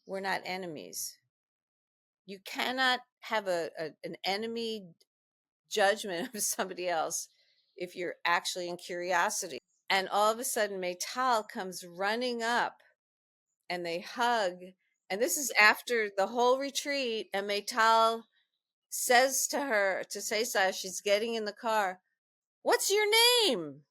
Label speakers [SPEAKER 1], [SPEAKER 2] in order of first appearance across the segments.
[SPEAKER 1] we're not enemies. You cannot have an enemy judgment of somebody else if you're actually in curiosity. And all of a sudden, Maytal comes running up and they hug. And this is after the whole retreat. And Maytal says to her, to Seisa, she's getting in the car, "What's your name?"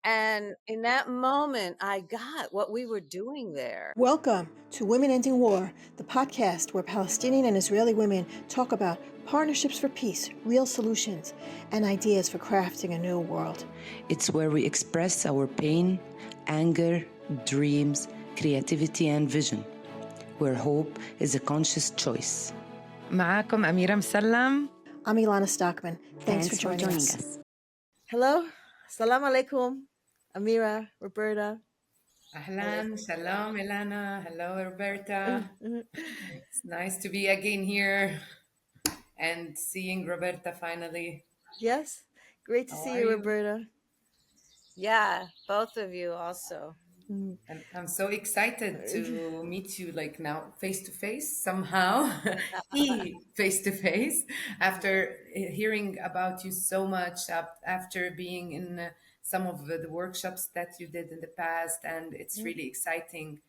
[SPEAKER 1] And in that moment, I got what we were doing there.
[SPEAKER 2] Welcome to Women Ending War, the podcast where Palestinian and Israeli women talk about partnerships for peace, real solutions, and ideas for crafting a new world.
[SPEAKER 3] It's where we express our pain, anger, dreams, creativity, and vision, where hope is a conscious choice.
[SPEAKER 4] معاكم أميرة مسلم.
[SPEAKER 2] I'm Elana Stockman. Thanks for joining us.
[SPEAKER 1] Hello. Salam alaikum. Amira, Roberta.
[SPEAKER 4] أهلا, shalom, Elana. Hello, Roberta. It's nice to be again here and seeing Roberta finally.
[SPEAKER 1] Yes. Great to
[SPEAKER 4] How
[SPEAKER 1] see
[SPEAKER 4] are
[SPEAKER 1] you,
[SPEAKER 4] you?
[SPEAKER 1] Roberta. Yeah, both of you also.
[SPEAKER 4] And I'm so excited to meet you like now face to face somehow, face to face, after hearing about you so much, after being in some of the workshops that you did in the past, and it's really exciting.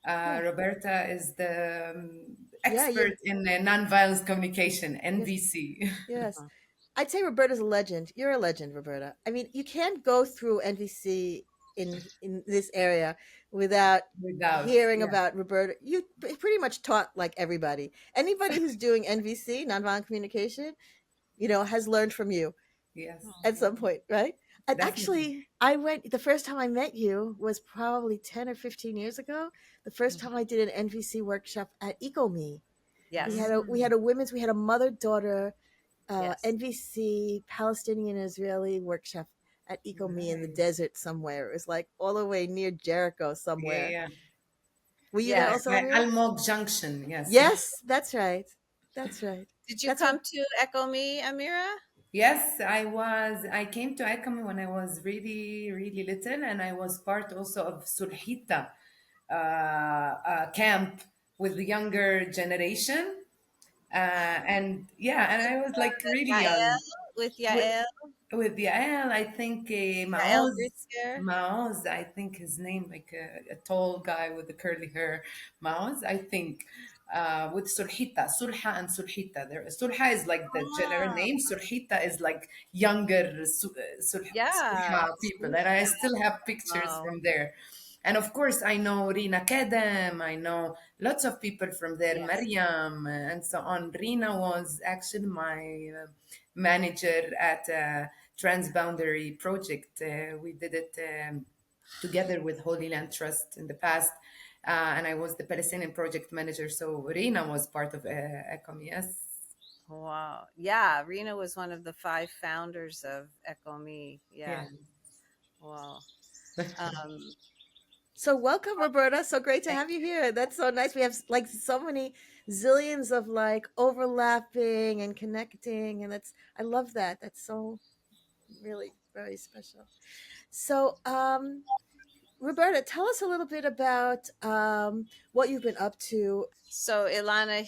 [SPEAKER 4] Roberta is the expert in nonviolent communication, NVC.
[SPEAKER 5] Yes. I'd say Roberta's a legend. You're a legend, Roberta. I mean, you can't go through NVC in this area without hearing about Roberta. You pretty much taught like everybody. Anybody who's doing NVC, nonviolent communication, has learned from you.
[SPEAKER 4] Yes.
[SPEAKER 5] At some point, right? And
[SPEAKER 4] Definitely.
[SPEAKER 5] actually, the first time I met you was probably 10 or 15 years ago. The first time I did an NVC workshop at EcoMe.
[SPEAKER 1] Yes.
[SPEAKER 5] We had a mother-daughter NVC Palestinian Israeli workshop at EcoMe in the desert somewhere. It was like all the way near Jericho somewhere.
[SPEAKER 4] Yeah.
[SPEAKER 5] Were you there also?
[SPEAKER 4] Almog Junction, yes.
[SPEAKER 5] Yes, that's right. That's right.
[SPEAKER 1] Did you come to Echo Me, Amira?
[SPEAKER 4] Yes, I came to EcoMe when I was really, really little, and I was part also of Sulhita camp with the younger generation. And I was like really young.
[SPEAKER 1] With Yael?
[SPEAKER 4] With Yael, I think Maoz, I think his name, like a tall guy with the curly hair, Maoz, I think. With Sulhita, Sulha and Sulhita. Sulha is like the general name. Sulhita is like younger Sulha people. And I still have pictures from there. And of course, I know Rina Kedem. I know lots of people from there, Mariam, and so on. Rina was actually my manager at Transboundary Project. We did it together with Holy Land Trust in the past. And I was the Palestinian project manager. So Rina was part of ECOM, yes.
[SPEAKER 1] Wow. Yeah, Rina was one of the 5 founders of EcoMe. Yeah. Wow.
[SPEAKER 5] So welcome, Roberta. So great to have you here. That's so nice. We have like so many zillions of like overlapping and connecting, and I love that. That's so really very special. So, Roberta, tell us a little bit about what you've been up to.
[SPEAKER 1] So, Elana,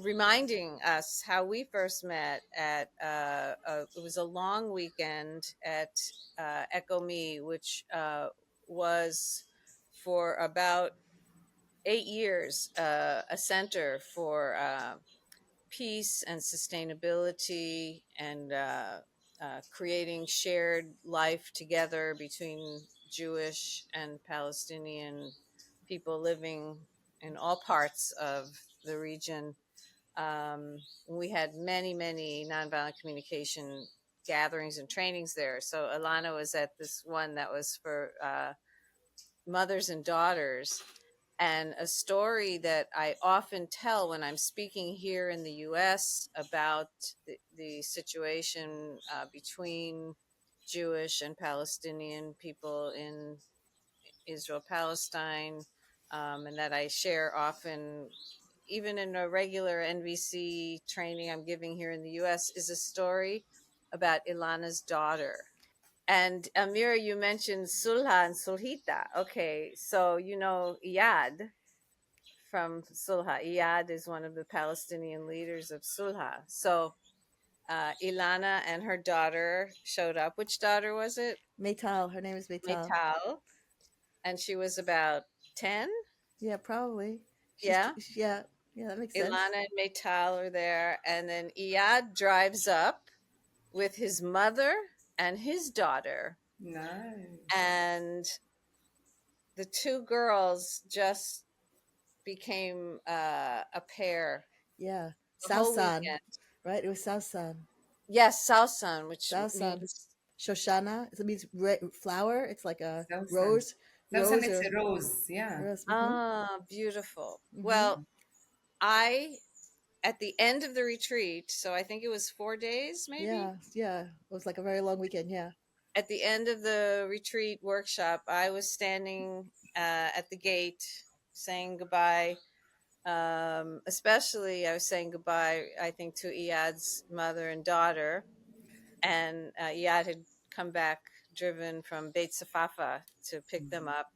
[SPEAKER 1] reminding us how we first met at it was a long weekend at Echo Me, which was for about 8 years a center for peace and sustainability and creating shared life together between Jewish and Palestinian people living in all parts of the region. We had many nonviolent communication gatherings and trainings there. So Elana was at this one that was for mothers and daughters. And a story that I often tell when I'm speaking here in the US about the situation between Jewish and Palestinian people in Israel, Palestine, and that I share often, even in a regular NVC training I'm giving here in the US, is a story about Ilana's daughter. And Amira, you mentioned Sulha and Sulhita. Okay, so you know Iyad. from Sulha. Iyad is one of the Palestinian leaders of Sulha. So Ilana and her daughter showed up. Which daughter was it?
[SPEAKER 5] Maytal. Her name is Maytal.
[SPEAKER 1] Metal. And she was about 10.
[SPEAKER 5] Yeah, probably.
[SPEAKER 1] Yeah.
[SPEAKER 5] Yeah, yeah, that makes sense.
[SPEAKER 1] Ilana and Metal are there. And then Iyad drives up with his mother and his daughter.
[SPEAKER 4] Nice.
[SPEAKER 1] And the two girls just became a pair
[SPEAKER 5] Yeah,
[SPEAKER 1] the whole
[SPEAKER 5] Sausan,
[SPEAKER 1] weekend.
[SPEAKER 5] right? It was Sausan.
[SPEAKER 1] Yes, Sausan, which
[SPEAKER 5] Sausan.
[SPEAKER 1] means
[SPEAKER 5] Shoshana. It means flower. It's like a
[SPEAKER 4] Thousand.
[SPEAKER 5] rose,
[SPEAKER 4] Thousand,
[SPEAKER 5] rose
[SPEAKER 4] it's
[SPEAKER 5] or
[SPEAKER 4] a rose. Yeah.
[SPEAKER 5] rose.
[SPEAKER 1] beautiful.
[SPEAKER 5] Hmm.
[SPEAKER 1] Well, I at the end of the retreat, so I think it was 4 days, maybe.
[SPEAKER 5] Yeah, yeah. It was like a very long weekend. Yeah.
[SPEAKER 1] At the end of the retreat workshop, I was standing at the gate saying goodbye. Especially, I was saying goodbye, I think, to Iyad's mother and daughter. And Iyad had come back driven from Beit Safafa to pick them up.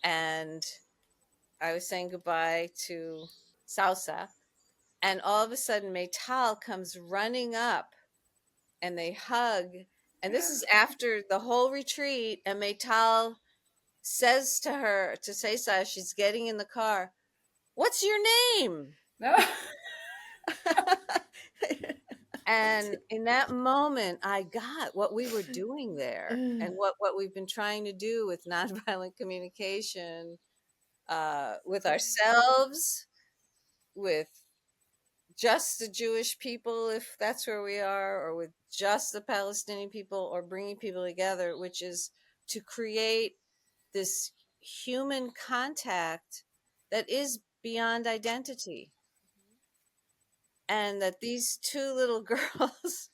[SPEAKER 1] And I was saying goodbye to Sausa. And all of a sudden, Maytal comes running up and they hug. And this is after the whole retreat. And Maytal says to her, to Sesa, she's getting in the car, "What's your name?"
[SPEAKER 4] No.
[SPEAKER 1] And in that moment, I got what we were doing there and what we've been trying to do with nonviolent communication, with ourselves, with just the Jewish people, if that's where we are, or with just the Palestinian people, or bringing people together, which is to create this human contact that is beyond identity. And that these two little girls,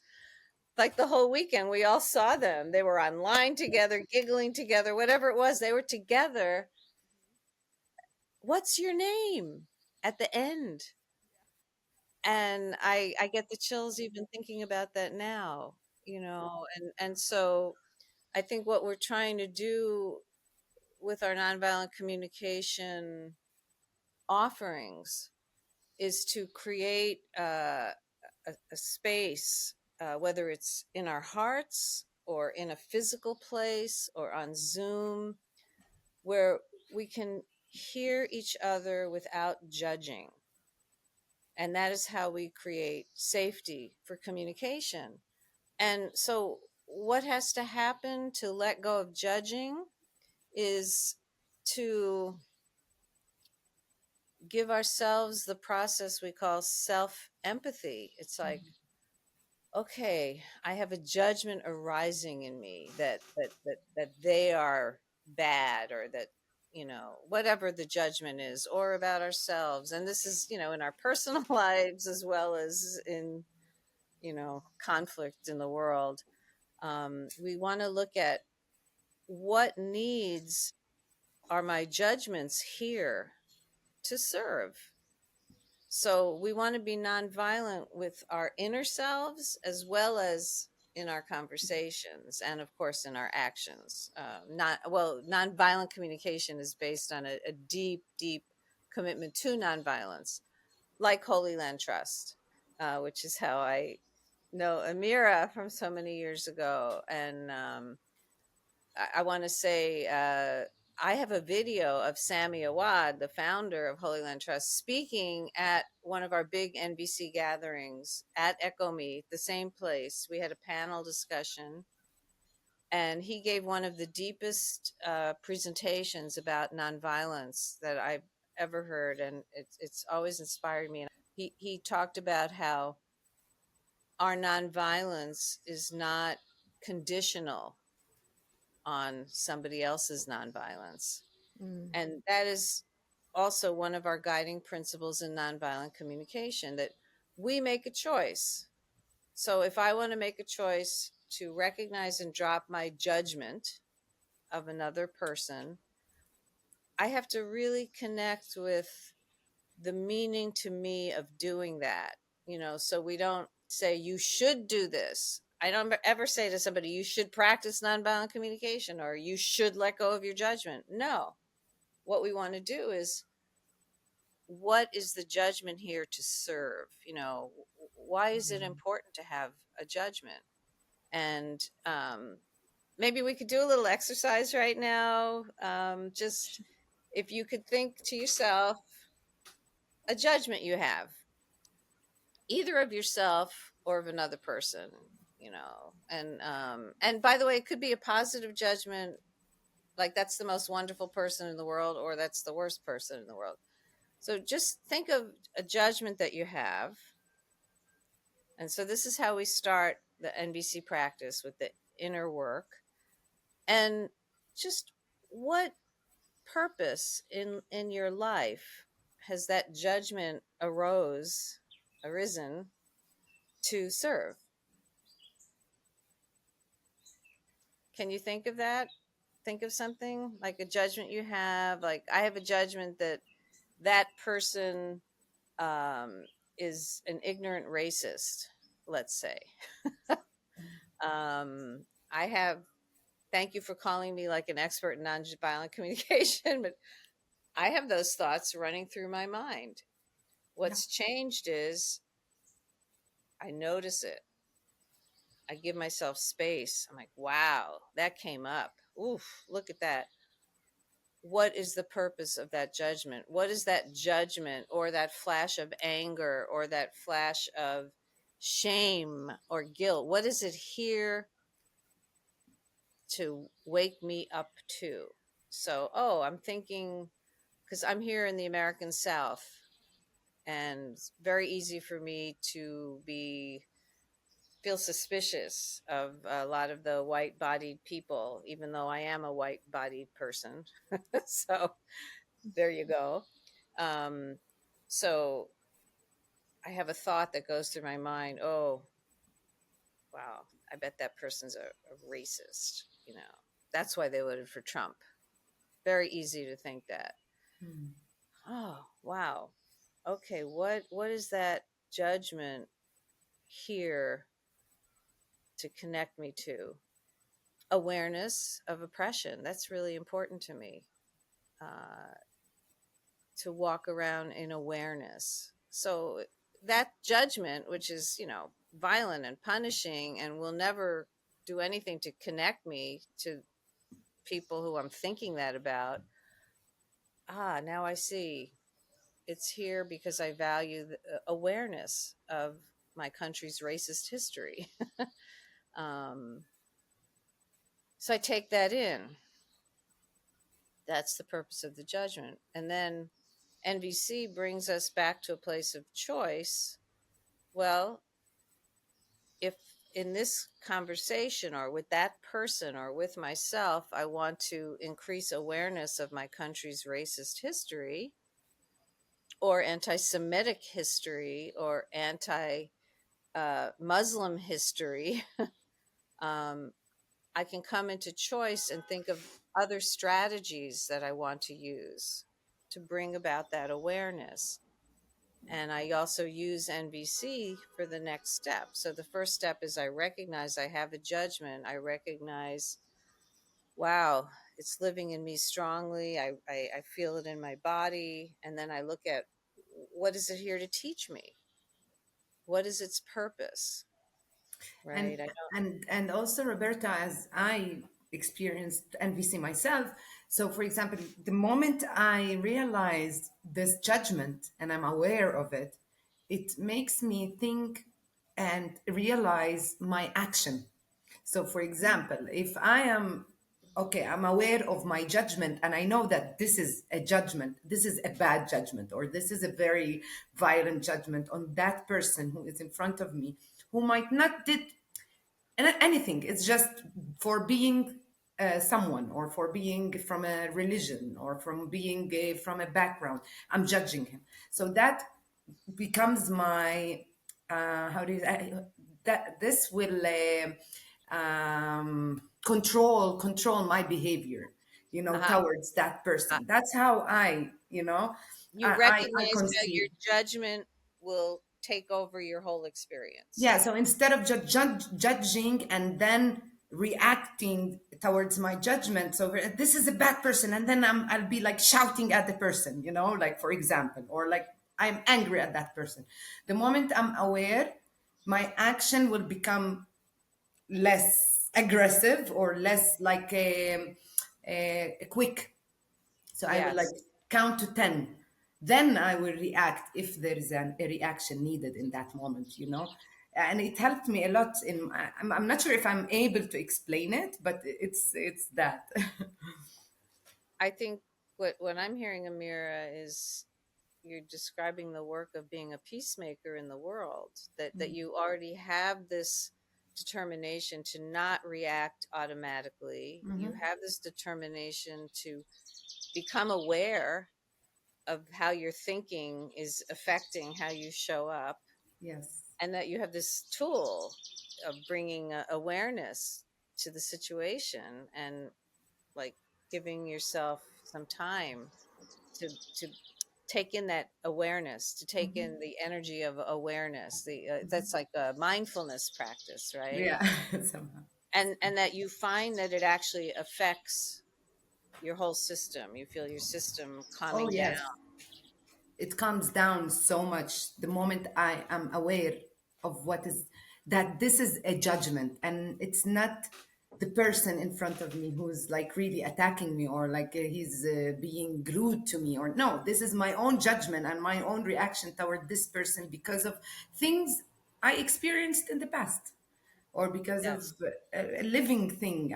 [SPEAKER 1] like the whole weekend, we all saw them. They were online together, giggling together, whatever it was, they were together. What's your name at the end? And I get the chills even thinking about that now, and so I think what we're trying to do with our nonviolent communication offerings is to create a space, whether it's in our hearts or in a physical place or on Zoom, where we can hear each other without judging. And that is how we create safety for communication. And so, what has to happen to let go of judging is to give ourselves the process we call self empathy. It's like, okay, I have a judgment arising in me that they are bad, or that, whatever the judgment is, or about ourselves. And this is, in our personal lives as well as in, conflict in the world. We want to look at what needs are my judgments here to serve. So we want to be nonviolent with our inner selves as well as in our conversations and, of course, in our actions. Nonviolent communication is based on a deep, deep commitment to nonviolence, like Holy Land Trust, which is how I know Amira from so many years ago. And I want to say, I have a video of Sami Awad, the founder of Holy Land Trust, speaking at one of our big NVC gatherings at Echo Meet, the same place. We had a panel discussion, and he gave one of the deepest presentations about nonviolence that I've ever heard, and it's always inspired me. And he talked about how our nonviolence is not conditional on somebody else's nonviolence. And that is also one of our guiding principles in nonviolent communication, that we make a choice. So if I want to make a choice to recognize and drop my judgment of another person, I have to really connect with the meaning to me of doing that. So we don't say you should do this. I don't ever say to somebody, you should practice nonviolent communication, or you should let go of your judgment. No. What we want to do is what is the judgment here to serve? Why is it important to have a judgment? And maybe we could do a little exercise right now. Just if you could think to yourself a judgment you have, either of yourself or of another person, and by the way, it could be a positive judgment, like that's the most wonderful person in the world, or that's the worst person in the world. So just think of a judgment that you have. And so this is how we start the NVC practice, with the inner work. And just what purpose in your life has that judgment arisen to serve? Can you think of that? Think of something like a judgment you have. Like, I have a judgment that that person is an ignorant racist, let's say. I have, thank you for calling me like an expert in nonviolent communication, but I have those thoughts running through my mind. What's changed is I notice it. I give myself space. I'm like, wow, that came up. Oof, look at that. What is the purpose of that judgment? What is that judgment, or that flash of anger, or that flash of shame or guilt? What is it here to wake me up to? So, I'm thinking, because I'm here in the American South, and it's very easy for me to feel suspicious of a lot of the white-bodied people, even though I am a white-bodied person. So there you go. So I have a thought that goes through my mind. Oh, wow, I bet that person's a racist. That's why they voted for Trump. Very easy to think that. Oh, wow. Okay, what is that judgment here to connect me to? Awareness of oppression. That's really important to me. To walk around in awareness. So that judgment, which is, violent and punishing, and will never do anything to connect me to people who I'm thinking that about. Now I see. It's here because I value the awareness of my country's racist history. So I take that in. That's the purpose of the judgment. And then NVC brings us back to a place of choice. Well, if in this conversation, or with that person, or with myself, I want to increase awareness of my country's racist history, or anti-Semitic history, or anti-Muslim history, I can come into choice and think of other strategies that I want to use to bring about that awareness. And I also use NVC for the next step. So the first step is I recognize I have a judgment. I recognize, wow, it's living in me strongly. I feel it in my body. And then I look at, what is it here to teach me? What is its purpose? Right?
[SPEAKER 4] And also, Roberta, as I experienced NVC myself, so for example, the moment I realized this judgment and I'm aware of it, it makes me think and realize my action. So for example, if I am okay, I'm aware of my judgment and I know that this is a judgment, this is a bad judgment, or this is a very violent judgment on that person who is in front of me, who might not did anything. It's just for being someone, or for being from a religion, or from being from a background. I'm judging him. So that becomes my how do you that this will control my behavior, towards that person. That's how
[SPEAKER 1] You
[SPEAKER 4] I
[SPEAKER 1] recognize that
[SPEAKER 4] conceive.
[SPEAKER 1] your judgment will take over your whole experience.
[SPEAKER 4] Yeah, so instead of judging and then reacting towards my judgment. So this is a bad person, and then I'll be like shouting at the person, you know, like for example, or like I'm angry at that person. The moment I'm aware, my action will become less aggressive or less like quick. So I will like
[SPEAKER 1] Yes.
[SPEAKER 4] count to 10. Then I will react if there is a reaction needed in that moment, you know? And it helped me a lot I'm not sure if I'm able to explain it, but it's that.
[SPEAKER 1] I think what I'm hearing, Amira, is you're describing the work of being a peacemaker in the world, that you already have this determination to not react automatically. You have this determination to become aware of how your thinking is affecting how you show up,
[SPEAKER 4] Yes.
[SPEAKER 1] and that you have this tool of bringing awareness to the situation, and like giving yourself some time to take in that awareness, to take in the energy of awareness. The That's like a mindfulness practice, right?
[SPEAKER 4] Yeah. Somehow.
[SPEAKER 1] And that you find that it actually affects your whole system. You feel your system
[SPEAKER 4] Oh,
[SPEAKER 1] calming down.
[SPEAKER 4] yes. It calms down so much the moment I am aware of what is that this is a judgment, and it's not the person in front of me who's like really attacking me, or like he's being rude to me, or no, this is my own judgment and my own reaction toward this person because of things I experienced in the past, or because of
[SPEAKER 1] Yes,
[SPEAKER 4] a living thing.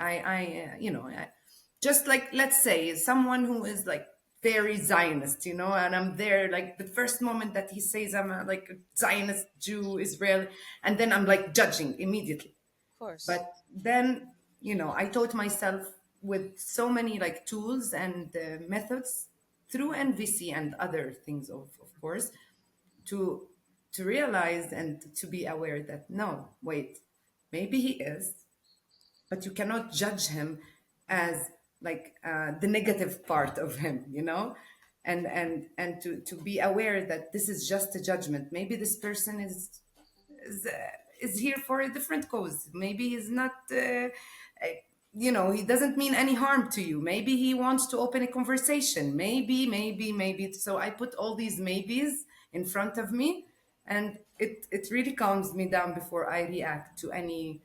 [SPEAKER 4] Just like, let's say someone who is like very Zionist, you know, and I'm there like the first moment that he says I'm like a Zionist Jew, Israeli, and then I'm like judging immediately.
[SPEAKER 1] of course.
[SPEAKER 4] But then, I taught myself with so many like tools and methods through NVC and other things, of course, to realize and to be aware that no, wait, maybe he is, but you cannot judge him as like the negative part of him, and to be aware that this is just a judgment. Maybe this person is, uh, is here for a different cause. Maybe he's not. He doesn't mean any harm to you. Maybe he wants to open a conversation. Maybe. So I put all these maybes in front of me, and it really calms me down before I react to any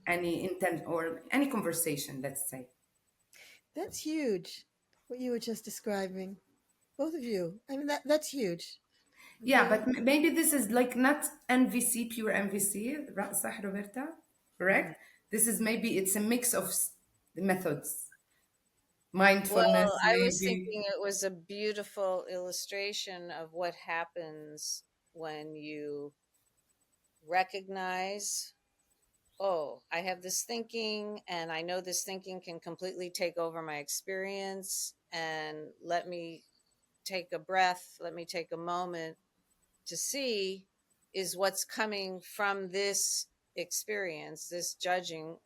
[SPEAKER 4] intent or any conversation, let's say.
[SPEAKER 5] That's huge. What you were just describing, both of you. I mean, that's huge.
[SPEAKER 4] Yeah,
[SPEAKER 5] Very.
[SPEAKER 4] but maybe this is like not NVC, pure NVC, صح, Roberta?
[SPEAKER 5] Mhm.
[SPEAKER 4] Correct? This is maybe it's a mix of the methods.
[SPEAKER 1] Well,
[SPEAKER 4] Mindfulness,
[SPEAKER 1] I was
[SPEAKER 4] maybe.
[SPEAKER 1] thinking it was a beautiful illustration of what happens when you recognize, oh, I have this thinking, and I know this thinking can completely take over my experience. And let me take a breath, let me take a moment to see, is what's coming from this experience, this judging,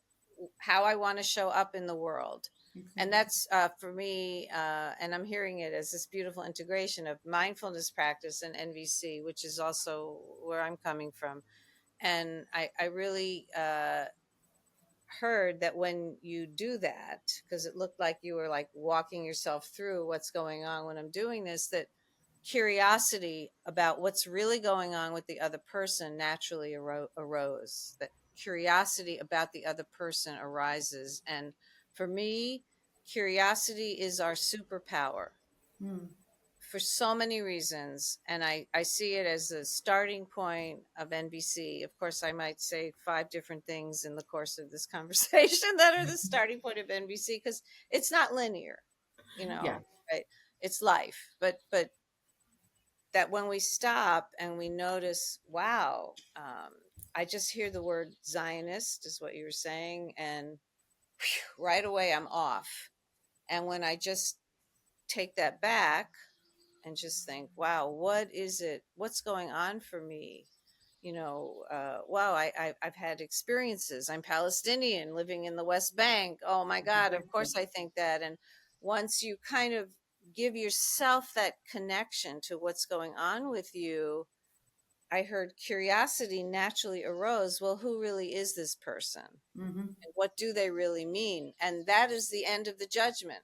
[SPEAKER 1] how I want to show up in the world. And
[SPEAKER 4] Exactly.
[SPEAKER 1] that's for me, and I'm hearing it as this beautiful integration of mindfulness practice and NVC, which is also where I'm coming from. And I really heard that when you do that, because it looked like you were like walking yourself through what's going on when I'm doing this, that curiosity about what's really going on with the other person naturally arose. That curiosity about the other person arises. And for me, curiosity is our superpower
[SPEAKER 4] Hmm.
[SPEAKER 1] for so many reasons. And I see it as a starting point of NBC. Of course, I might say 5 different things in the course of this conversation that are the starting point of NBC, because it's not linear,
[SPEAKER 4] Yeah.
[SPEAKER 1] right? It's life. But that when we stop and we notice, wow, I just hear the word Zionist, is what you were saying, and whew, right away I'm off. And when I just take that back and just think, wow, what is it? What's going on for me? Wow, I've had experiences. I'm Palestinian living in the West Bank. Oh my God, of
[SPEAKER 4] Exactly.
[SPEAKER 1] course I think that. And once you kind of give yourself that connection to what's going on with you, I heard curiosity naturally arose. Well, who really is this person?
[SPEAKER 4] Mm-hmm.
[SPEAKER 1] And what do they really mean? And that is the end of the judgment.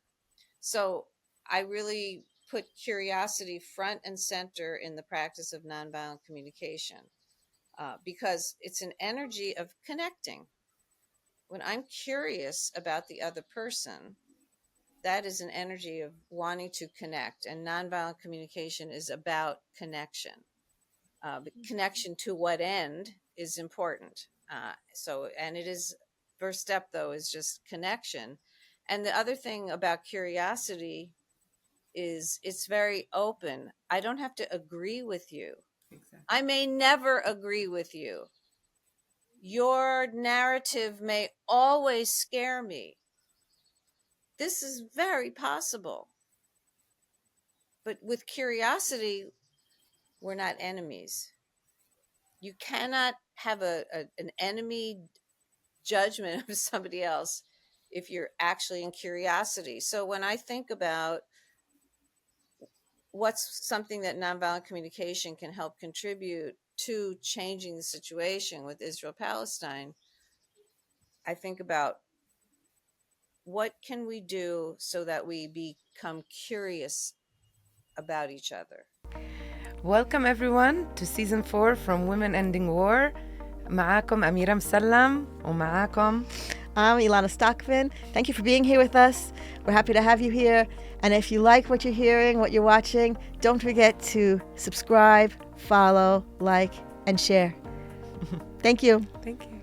[SPEAKER 1] So I really put curiosity front and center in the practice of nonviolent communication, because it's an energy of connecting. When I'm curious about the other person, that is an energy of wanting to connect. And nonviolent communication is about connection. But connection to what end is important. And it is, first step though, is just connection. And the other thing about curiosity is it's very open. I don't have to agree with you.
[SPEAKER 4] Exactly.
[SPEAKER 1] I may never agree with you. Your narrative may always scare me. This is very possible. But with curiosity, we're not enemies. You cannot have an enemy judgment of somebody else if you're actually in curiosity. So when I think about what's something that nonviolent communication can help contribute to changing the situation with Israel Palestine, I think about what can we do so that we become curious about each other.
[SPEAKER 6] Welcome everyone to season 4 from Women Ending War. معاكم أميرة مسلم ومعاكم
[SPEAKER 5] I'm Elana Stockman. Thank you for being here with us. We're happy to have you here. And if you like what you're hearing, what you're watching, don't forget to subscribe, follow, like, and share. Thank you.
[SPEAKER 6] Thank you.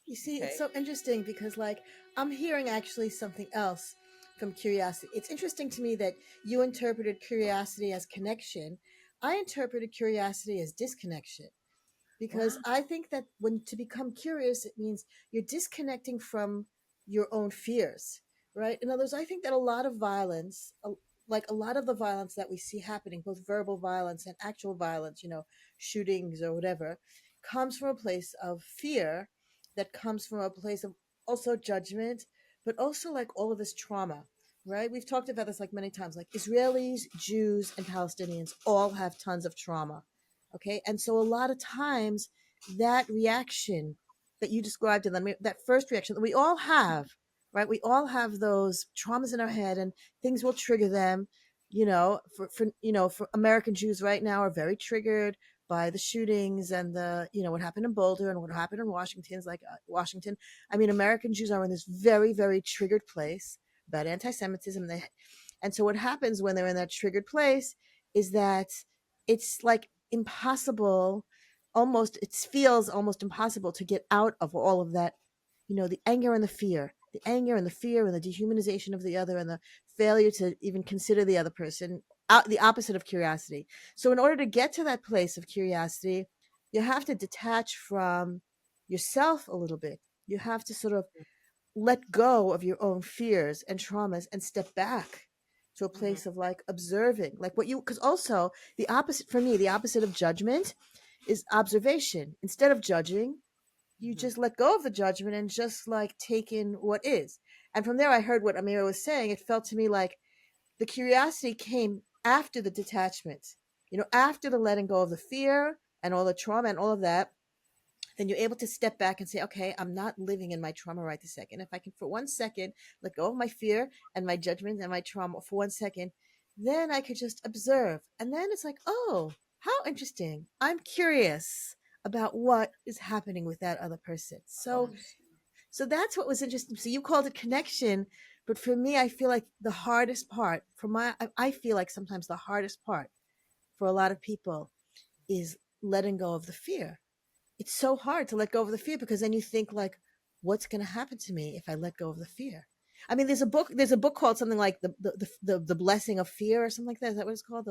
[SPEAKER 2] You see,
[SPEAKER 1] Okay.
[SPEAKER 2] it's so interesting because, like, I'm hearing actually something else from curiosity. It's interesting to me that you interpreted curiosity as connection. I interpreted curiosity as disconnection because I think that when to become curious, it means you're disconnecting from your own fears, right? In other words, I think that a lot of violence, like a lot of the violence that we see happening, both verbal violence and actual violence, shootings or whatever, comes from a place of fear, that comes from a place of also judgment, but also like all of this trauma, right? We've talked about this like many times, like Israelis, Jews, and Palestinians all have tons of trauma. Okay. And so a lot of times that reaction that you described in that first reaction that we all have, right? We all have those traumas in our head and things will trigger them. For American Jews right now are very triggered by the shootings and what happened in Boulder and what happened in Washington. I mean, American Jews are in this very, very triggered place about anti-Semitism. And so what happens when they're in that triggered place is that it's like impossible, it feels almost impossible to get out of all of that, the anger and the fear, and the dehumanization of the other and the failure to even consider the other person, the opposite of curiosity. So in order to get to that place of curiosity, you have to detach from yourself a little bit. You have to sort of let go of your own fears and traumas and step back to a place of like observing, like because also the opposite of judgment is observation. Instead of judging, you just let go of the judgment and just like take in what is. And from there, I heard what Amira was saying. It felt to me like the curiosity came after the detachment, after the letting go of the fear and all the trauma and all of that. Then you're able to step back and say, okay, I'm not living in my trauma right this second. If I can, for 1 second, let go of my fear and my judgment and my trauma for 1 second, then I could just observe. And then it's like, oh, how interesting. I'm curious about what is happening with that other person. So that's what was interesting. So you called it connection, but for me, I feel like the hardest part I feel like sometimes the hardest part for a lot of people is letting go of the fear. It's so hard to let go of the fear because then you think like, what's going to happen to me if I let go of the fear? I mean, there's a book called something like the blessing of fear or something like that. Is that what it's called?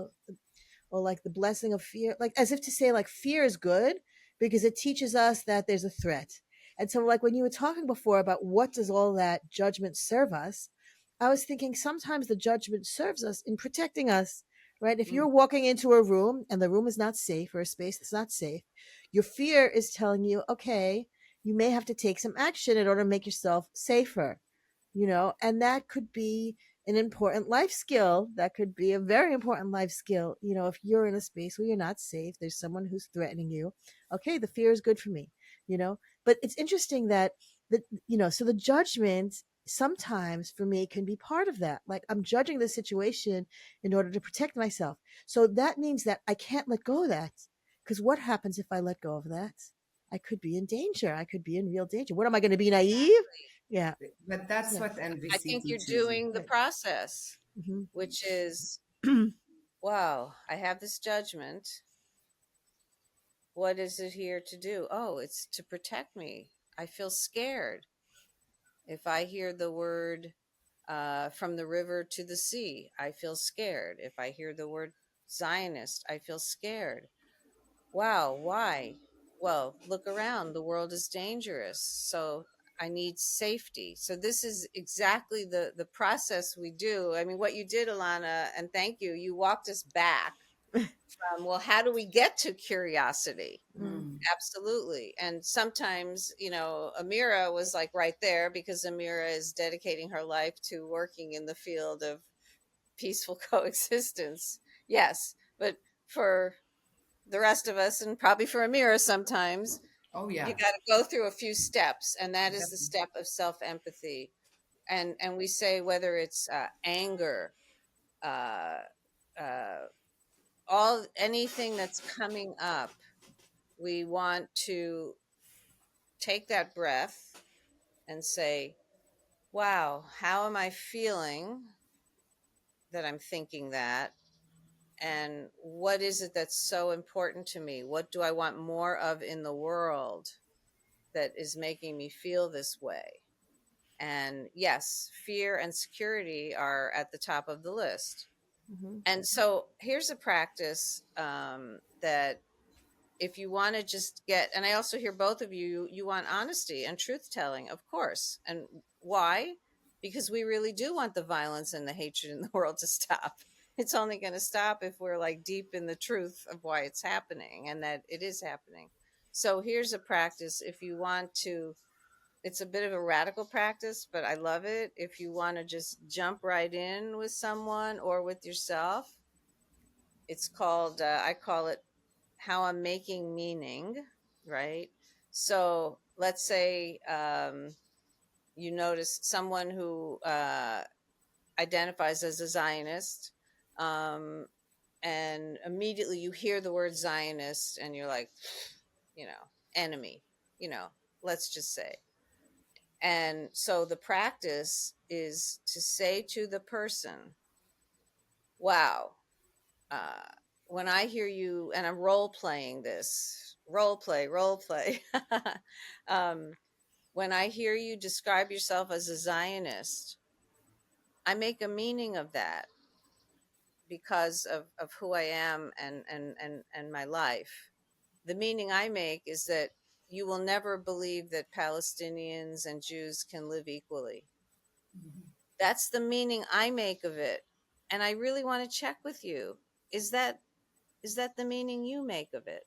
[SPEAKER 2] Or like the blessing of fear, like as if to say like fear is good because it teaches us that there's a threat. And so like when you were talking before about what does all that judgment serve us, I was thinking sometimes the judgment serves us in protecting us, right? If you're walking into a room and the room is not safe or a space that's not safe, your fear is telling you, okay, you may have to take some action in order to make yourself safer, and that could be
[SPEAKER 5] an important life skill. That could be a very important life skill. If you're in a space where you're not safe, there's someone who's threatening you. Okay, the fear is good for me, you know. But it's interesting that so the judgment sometimes for me can be part of that. Like, I'm judging the situation in order to protect myself. So that means that I can't let go of that. Because what happens if I let go of that? I could be in danger. I could be in real danger. What am I going to be, naive? Yeah.
[SPEAKER 4] But that's
[SPEAKER 5] Yeah.
[SPEAKER 4] what
[SPEAKER 1] I
[SPEAKER 4] NVC
[SPEAKER 1] think you're
[SPEAKER 4] teaches you.
[SPEAKER 1] doing the
[SPEAKER 5] Right.
[SPEAKER 1] process,
[SPEAKER 5] Hmm.
[SPEAKER 1] which is, wow, I have this judgment. What is it here to do? Oh, it's to protect me. I feel scared. If I hear the word from the river to the sea, I feel scared. If I hear the word Zionist, I feel scared. Wow, why? Well, look around. The world is dangerous. So I need safety. So this is exactly the process we do. I mean, what you did, Elana, and thank you, you walked us back from, well, how do we get to curiosity?
[SPEAKER 5] Mm.
[SPEAKER 4] Mm.
[SPEAKER 1] Absolutely. And sometimes, Amira was like right there because Amira is dedicating her life to working in the field of peaceful coexistence. Yes. But for the rest of us, and probably for Amira sometimes,
[SPEAKER 4] Oh
[SPEAKER 1] you
[SPEAKER 4] yeah,
[SPEAKER 1] got to go through a few steps. And that is the
[SPEAKER 4] definitely.
[SPEAKER 1] step of self empathy. And we say whether it's anger, uh, uh, all anything that's coming up, we want to take that breath and say, wow, how am I feeling that I'm thinking that? And what is it that's so important to me? What do I want more of in the world that is making me feel this way? And yes, fear and security are at the top of the list.
[SPEAKER 5] Hmm.
[SPEAKER 1] And so here's a practice that if you want to just get, and I also hear both of you, you want honesty and truth telling, of course. And why? Because we really do want the violence and the hatred in the world to stop. It's only going to stop if we're like deep in the truth of why it's happening and that it is happening. So here's a practice if you want to, it's a bit of a radical practice, but I love it. If you want to just jump right in with someone or with yourself, it's called, I call it how I'm making meaning, right? So let's say you notice someone who identifies as a Zionist, um, and immediately you hear the word Zionist and you're like, enemy, you know, let's just say. And so the practice is to say to the person, wow, uh, when I hear you, and I'm role playing this, role play. um, when I hear you describe yourself as a Zionist, I make a meaning of that because of who I am and my life. The meaning I make is that you will never believe that Palestinians and Jews can live equally. That's the meaning I make of it. And I really want to check with you. Is that the meaning you make of it?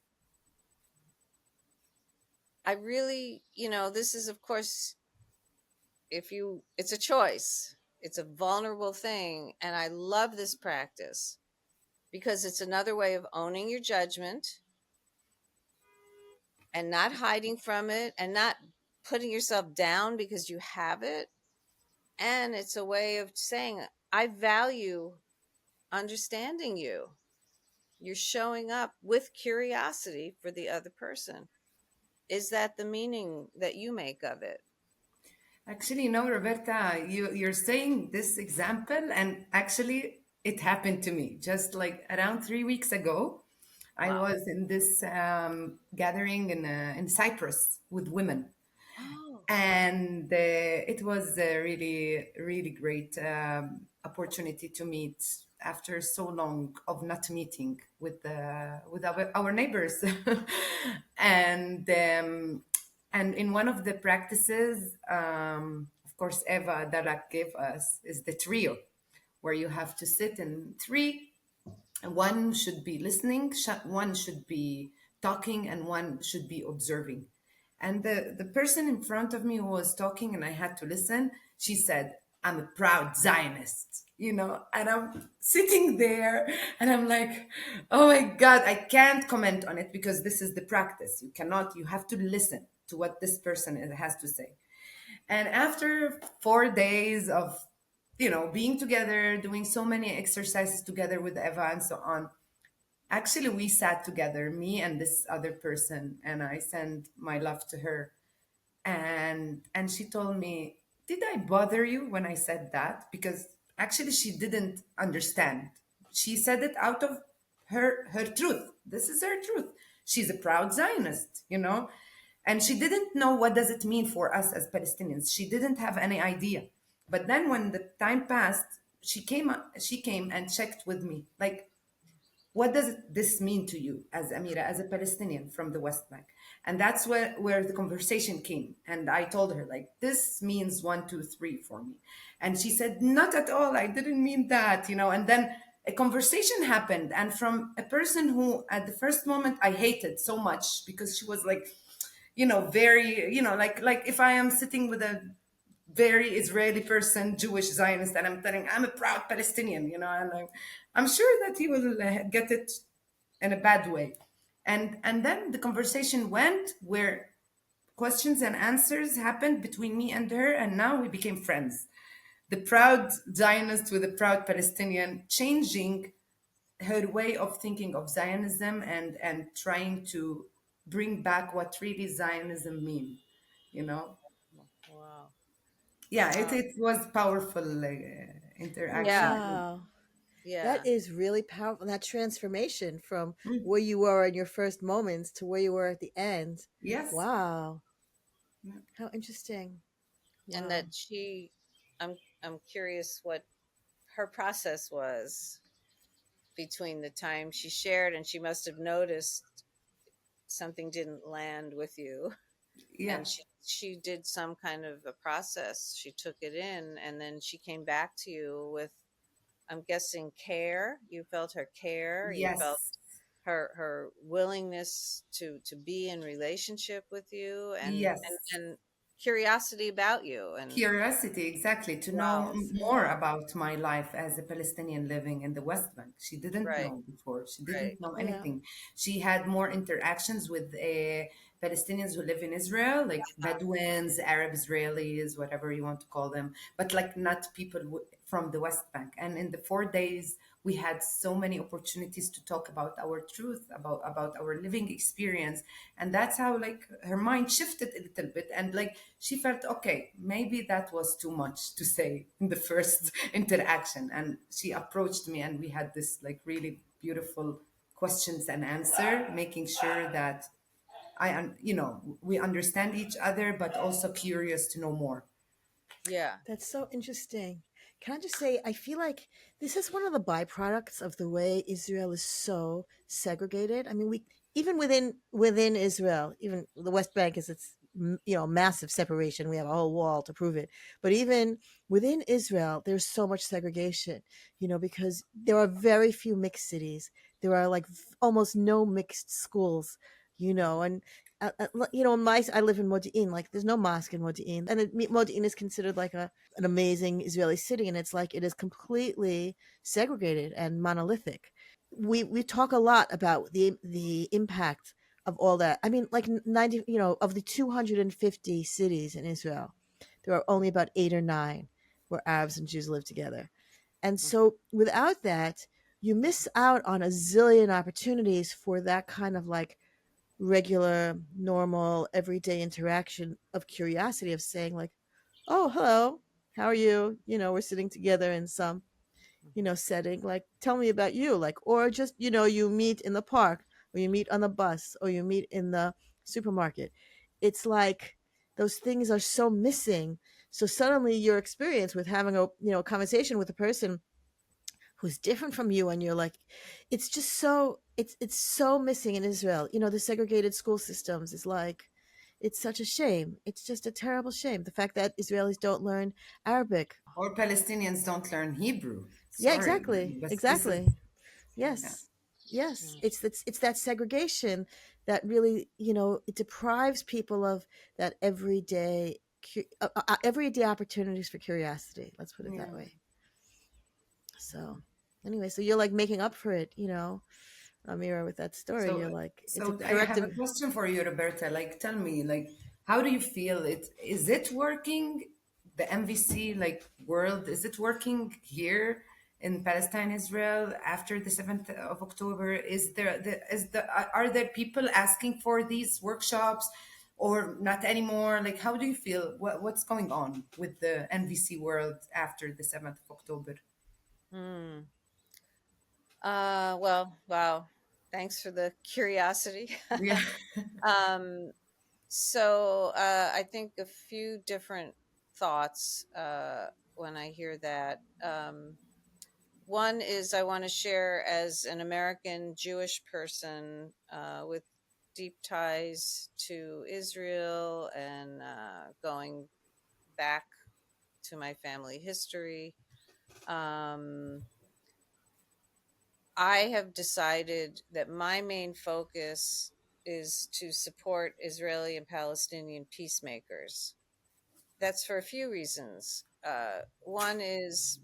[SPEAKER 1] I really, this is, of course, it's a choice. It's a vulnerable thing. And I love this practice because it's another way of owning your judgment and not hiding from it and not putting yourself down because you have it. And it's a way of saying, I value understanding you. You're showing up with curiosity for the other person. Is that the meaning that you make of it?
[SPEAKER 4] Actually, Roberta, you're saying this example, and actually, it happened to me just like around 3 weeks ago. I
[SPEAKER 1] Wow.
[SPEAKER 4] was in this gathering in Cyprus with women,
[SPEAKER 1] Oh,
[SPEAKER 4] and it was a really, really great opportunity to meet after so long of not meeting with our neighbors, and in one of the practices, of course, Eva Darak gave us is the trio, where you have to sit in three. One should be listening, one should be talking, and one should be observing. And the person in front of me who was talking and I had to listen, she said, I'm a proud Zionist. and I'm sitting there and I'm like, oh my God, I can't comment on it because this is the practice. You have to listen to what this person has to say. And after 4 days of, being together, doing so many exercises together with Eva and so on, actually we sat together, me and this other person, and I sent my love to her. And she told me, did I bother you when I said that? Because actually she didn't understand. She said it out of her truth. This is her truth. She's a proud Zionist, and she didn't know what does it mean for us as Palestinians. She didn't have any idea. But then when the time passed, she came and checked with me, like, what does this mean to you as Amira, as a Palestinian from the West Bank? And that's where the conversation came. And I told her, like, this means 1, 2, 3 for me. And she said, not at all. I didn't mean that, And then a conversation happened. And from a person who, at the first moment, I hated so much because she was like, very, like if I am sitting with a very Israeli person, Jewish Zionist, and I'm telling I'm a proud Palestinian, and I'm sure that he will get it in a bad way. And then the conversation went where questions and answers happened between me and her, and now we became friends. The proud Zionist with a proud Palestinian, changing her way of thinking of Zionism and trying to bring back what really Zionism mean, you know
[SPEAKER 1] Wow.
[SPEAKER 4] yeah, it,
[SPEAKER 1] Wow.
[SPEAKER 4] it was powerful interaction.
[SPEAKER 1] Yeah.
[SPEAKER 2] Wow.
[SPEAKER 1] Yeah.
[SPEAKER 2] That is really powerful. That transformation from
[SPEAKER 4] Mm,
[SPEAKER 2] where you were in your first moments to where you were at the end.
[SPEAKER 4] yes.
[SPEAKER 2] Wow.
[SPEAKER 4] Yeah.
[SPEAKER 2] How interesting.
[SPEAKER 1] And
[SPEAKER 2] Wow.
[SPEAKER 1] that I'm curious what her process was between the time she shared, and she must have noticed something didn't land with you,
[SPEAKER 4] Yeah.
[SPEAKER 1] and she did some kind of a process. She took it in, and then she came back to you with, I'm guessing, care. You felt her care. You felt
[SPEAKER 4] Yes.
[SPEAKER 1] her willingness to be in relationship with you,
[SPEAKER 4] Yes.
[SPEAKER 1] and curiosity about you. And
[SPEAKER 4] Curiosity, exactly, to know
[SPEAKER 1] wow.
[SPEAKER 4] more about my life as a Palestinian living in the West Bank. She didn't
[SPEAKER 1] Right.
[SPEAKER 4] know before. She
[SPEAKER 1] Right.
[SPEAKER 4] didn't know
[SPEAKER 2] Yeah.
[SPEAKER 4] anything. She had more interactions with Palestinians who live in Israel, like Bedouins, Arab Israelis, whatever you want to call them, but like not people from the West Bank. And in the 4 days, we had so many opportunities to talk about our truth, about our living experience, and that's how, like, her mind shifted a little bit, and like she felt, okay, maybe that was too much to say in the first interaction. And she approached me, and we had this like really beautiful questions and answer, making sure that we understand each other, but also curious to know more.
[SPEAKER 1] Yeah.
[SPEAKER 2] That's so interesting. Can I just say, I feel like this is one of the byproducts of the way Israel is so segregated. I mean, we even within Israel, even the West Bank is its massive separation. We have a whole wall to prove it. But even within Israel, there's so much segregation. Because there are very few mixed cities. There are like almost no mixed schools. And I live in Modi'in. Like, there's no mosque in Modi'in, and Modi'in is considered like an amazing Israeli city, and it's like it is completely segregated and monolithic. We talk a lot about the impact of all that. I mean, like 90, of the 250 cities in Israel, there are only about 8 or 9 where Arabs and Jews live together, and so without that, you miss out on a zillion opportunities for that kind of like regular, normal, everyday interaction of curiosity, of saying like, "Oh, hello, how are you?" We're sitting together in some, setting. Like, tell me about you. Like, or just, you meet in the park, or you meet on the bus, or you meet in the supermarket. It's like those things are so missing. So suddenly your experience with having a conversation with a person who's different from you, and you're like, it's just so it's so missing in Israel. The segregated school systems is like, it's such a shame. It's just a terrible shame, the fact that Israelis don't learn Arabic.
[SPEAKER 4] Or Palestinians don't learn Hebrew.
[SPEAKER 2] Yeah,
[SPEAKER 4] Sorry,
[SPEAKER 2] exactly,
[SPEAKER 4] but this is,
[SPEAKER 2] exactly.
[SPEAKER 4] yeah.
[SPEAKER 2] Yes, yes,
[SPEAKER 1] Mm.
[SPEAKER 2] it's that segregation that really, it deprives people of that everyday everyday opportunities for curiosity, let's put it
[SPEAKER 4] Yeah.
[SPEAKER 2] that way. So anyway, so you're like making up for it, Amira, with that story.
[SPEAKER 4] So,
[SPEAKER 2] You're like, it's a
[SPEAKER 4] so I have a
[SPEAKER 2] corrective.
[SPEAKER 4] question for you, Roberta. Like, tell me, like, how do you feel it? Is it working? The MVC world, is it working here in Palestine, Israel after the 7th of October? Are there people asking for these workshops, or not anymore? Like, how do you feel? What's going on with the NVC world after the 7th of October?
[SPEAKER 1] Hmm. Well, wow. Thanks for the curiosity.
[SPEAKER 4] Yeah.
[SPEAKER 1] um, I think a few different thoughts when I hear that. One is I want to share as an American Jewish person with deep ties to Israel and going back to my family history. Um, I have decided that my main focus is to support Israeli and Palestinian peacemakers. That's for a few reasons. One is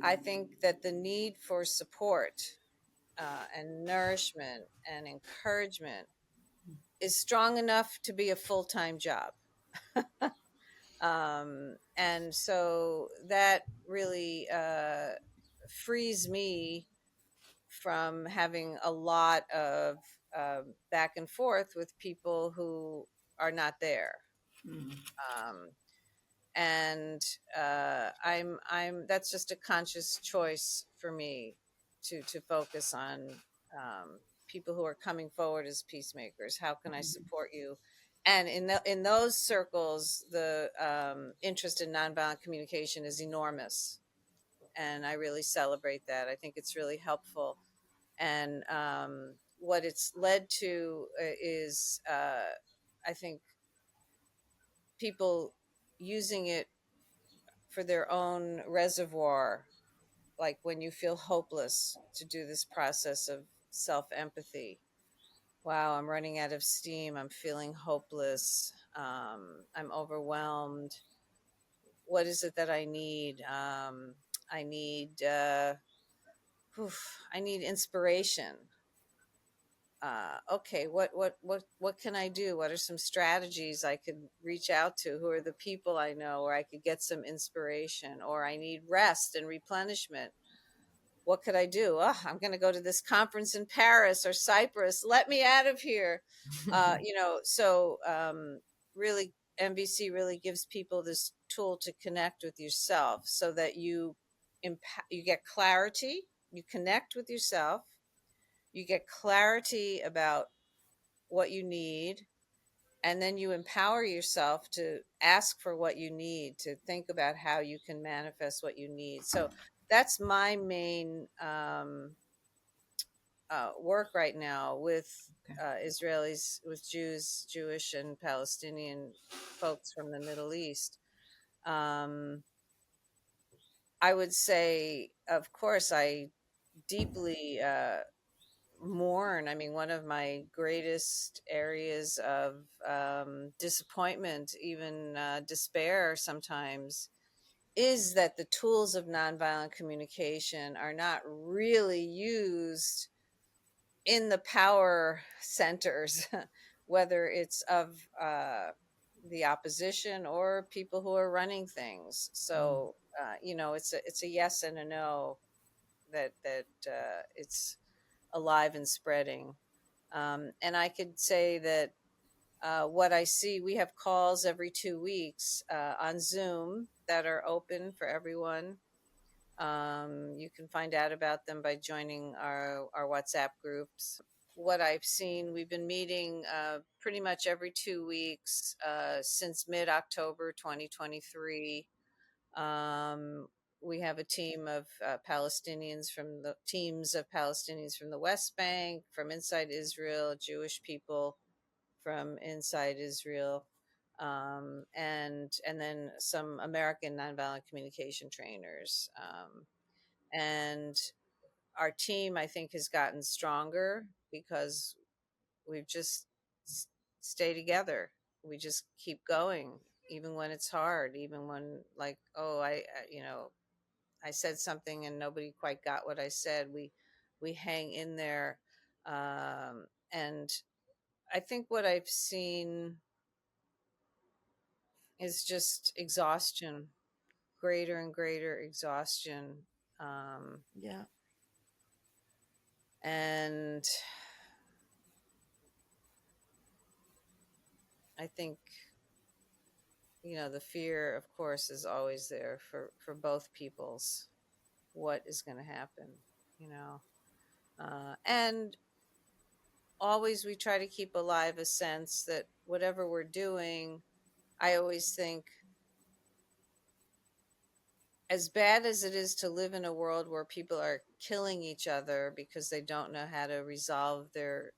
[SPEAKER 1] I think that the need for support and nourishment and encouragement is strong enough to be a full time job. And so that really frees me from having a lot of back and forth with people who are not there. Um, and I'm that's just a conscious choice for me to focus on people who are coming forward as peacemakers. How can I support you? And in those circles, the interest in nonviolent communication is enormous, and I really celebrate that. I think it's really helpful, and what it's led to is I think people using it for their own reservoir, like when you feel hopeless, to do this process of self empathy. Wow, I'm running out of steam. I'm feeling hopeless. I'm overwhelmed. What is it that I need? I need I need inspiration. Okay, what can I do? What are some strategies I could reach out to? Who are the people I know where I could get some inspiration? Or I need rest and replenishment. What could I do? Oh, I'm going to go to this conference in Paris or Cyprus. Let me out of here. Really, MVC really gives people this tool to connect with yourself, so that you get clarity. You connect with yourself. You get clarity about what you need, and then you empower yourself to ask for what you need, to think about how you can manifest what you need. So that's my main work right now with Israelis, with Jews, Jewish and Palestinian folks from the Middle East. um, I would say, of course, I deeply mourn. I mean, one of my greatest areas of disappointment, even despair sometimes, is that the tools of nonviolent communication are not really used in the power centers, whether it's of the opposition or people who are running things. So, it's a yes and a no, that it's alive and spreading. And I could say that what I see, we have calls every 2 weeks on Zoom that are open for everyone. You can find out about them by joining our WhatsApp groups. What I've seen, we've been meeting pretty much every 2 weeks since mid October 2023. Um, we have a team of teams of Palestinians from the West Bank, from inside Israel, Jewish people from inside Israel, and then some American nonviolent communication trainers. And our team, I think, has gotten stronger because we've just stay together. We just keep going, even when it's hard, even when, like, oh, I said something and nobody quite got what I said, we hang in there. And I think what I've seen is just exhaustion, greater and greater exhaustion.
[SPEAKER 2] Yeah.
[SPEAKER 1] And I think, the fear, of course, is always there for both peoples. What is going to happen, and always we try to keep alive a sense that whatever we're doing, I always think, as bad as it is to live in a world where people are killing each other because they don't know how to resolve their,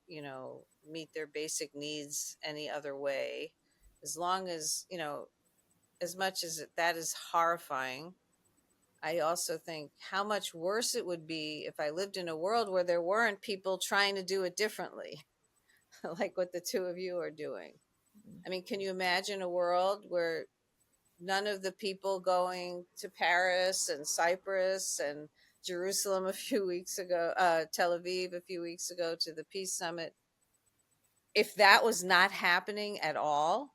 [SPEAKER 1] meet their basic needs any other way, as long as, as much as that is horrifying, I also think how much worse it would be if I lived in a world where there weren't people trying to do it differently, like what the two of you are doing. I mean, can you imagine a world where none of the people going to Paris and Cyprus and Jerusalem a few weeks ago, Tel Aviv a few weeks ago to the Peace Summit, if that was not happening at all,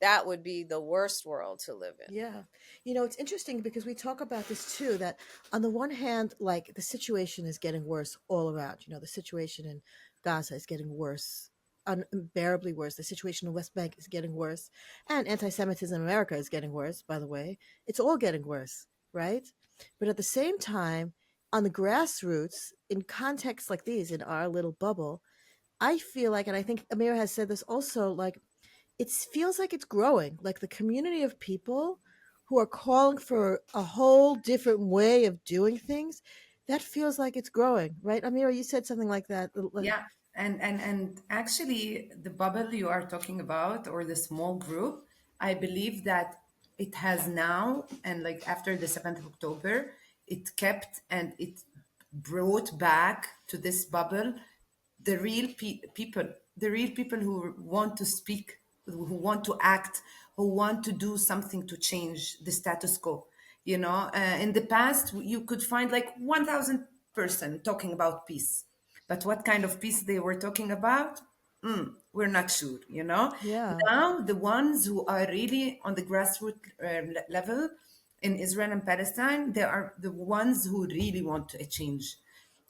[SPEAKER 1] that would be the worst world to live in.
[SPEAKER 2] Yeah. It's interesting because we talk about this too, that on the one hand, like the situation is getting worse all around. The situation in Gaza is getting worse, unbearably worse. The situation in the West Bank is getting worse. And anti Semitism in America is getting worse, by the way. It's all getting worse, right? But at the same time, on the grassroots, in contexts like these, in our little bubble, I feel like, and I think Amira has said this also, like, it feels like it's growing, like the community of people who are calling for a whole different way of doing things. That feels like it's growing, right? Amira, you said something like that.
[SPEAKER 4] Yeah, and actually, the bubble you are talking about, or the small group, I believe that it has now, and like after the 7th of October, it kept and it brought back to this bubble the real people, the real people who want to speak, who want to act, who want to do something to change the status quo. In the past, you could find like 1,000 person talking about peace, but what kind of peace they were talking about, we're not sure.
[SPEAKER 2] Yeah.
[SPEAKER 4] Now, the ones who are really on the grassroots level in Israel and Palestine, they are the ones who really want a change,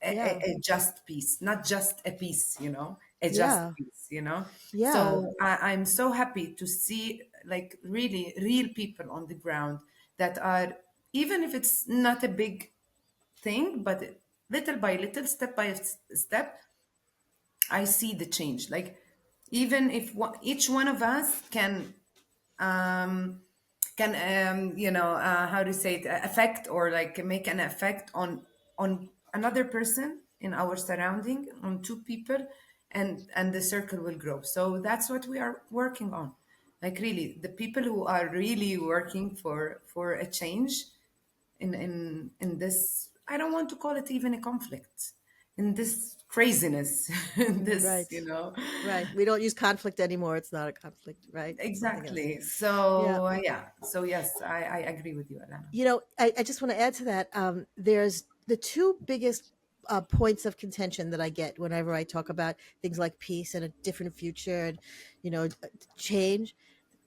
[SPEAKER 2] Yeah.
[SPEAKER 4] a just peace, not just a peace, a just
[SPEAKER 2] Yeah.
[SPEAKER 4] peace.
[SPEAKER 2] Yeah.
[SPEAKER 4] So I'm so happy to see like really real people on the ground that are, even if it's not a big thing, but little by little, step by step, I see the change. Like, even if each one of us um, how to say it, affect, or like make an effect on another person in our surrounding, on two people, and the circle will grow. So that's what we are working on. Like, really, the people who are really working for a change in this, I don't want to call it even a conflict, in this craziness, in this,
[SPEAKER 2] Right. Right. We don't use conflict anymore. It's not a conflict, right? It's something else.
[SPEAKER 4] exactly.
[SPEAKER 2] Yeah.
[SPEAKER 4] So yeah, so yes, I agree with you, Alana.
[SPEAKER 2] I just want to add to that. There's the two biggest points of contention that I get whenever I talk about things like peace and a different future and, change.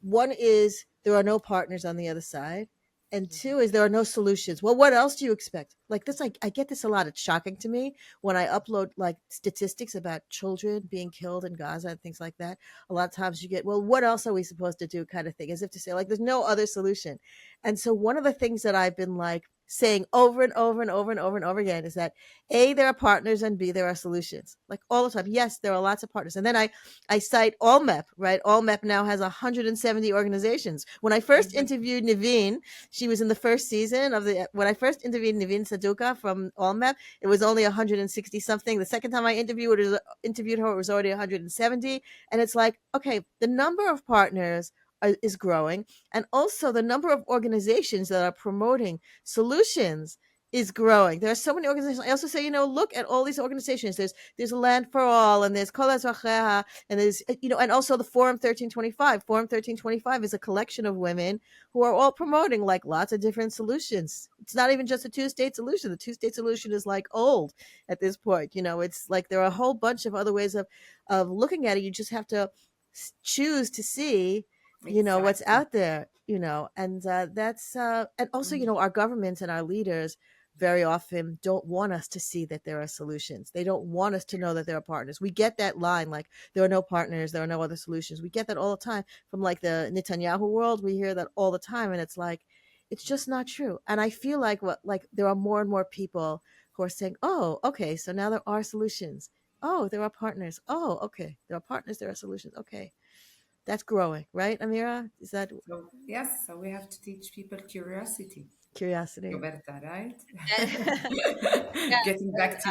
[SPEAKER 2] One is there are no partners on the other side. And two is there are no solutions. Well, what else do you expect? Like this, I get this a lot. It's shocking to me when I upload like statistics about children being killed in Gaza and things like that. A lot of times you get, well, what else are we supposed to do, kind of thing, as if to say, like, there's no other solution. And so one of the things that I've been like saying over and over and over and over and over again is that A, there are partners, and B, there are solutions. Like all the time. Yes, there are lots of partners. And then I cite AllMap, right? AllMap now has 170 organizations. When I first interviewed Naveen, she was in the first season when I first interviewed Naveen Saduka from AllMap, it was only 160 something. The second time I interviewed her, it was already 170. And it's like, okay, the number of partners is growing. And also the number of organizations that are promoting solutions
[SPEAKER 5] is growing. There are so many organizations. I also say, look at all these organizations. There's Land for All, and there's Kol Hazracheha, and there's and also the Forum 1325. Forum 1325 is a collection of women who are all promoting like lots of different solutions. It's not even just a two-state solution. The two-state solution is like old at this point. It's like there are a whole bunch of other ways of looking at it. You just have to choose to see what's
[SPEAKER 4] Exactly.
[SPEAKER 5] out there, and that's and also our governments and our leaders very often don't want us to see that there are solutions. They don't want us to know that there are partners. We get that line, like, there are no partners, there are no other solutions. We get that all the time from like the Netanyahu world. We hear that all the time, and it's like, it's just not true. And I feel like there are more and more people who are saying, oh, okay, so now there are solutions. Oh, there are partners. Oh, okay, there are partners, there are solutions. Okay, that's growing, right, Amira? Is that
[SPEAKER 4] So yes, so we have to teach people curiosity.
[SPEAKER 5] curiosity?
[SPEAKER 4] Roberta, right?
[SPEAKER 1] Yes,
[SPEAKER 4] Getting
[SPEAKER 1] and
[SPEAKER 4] back to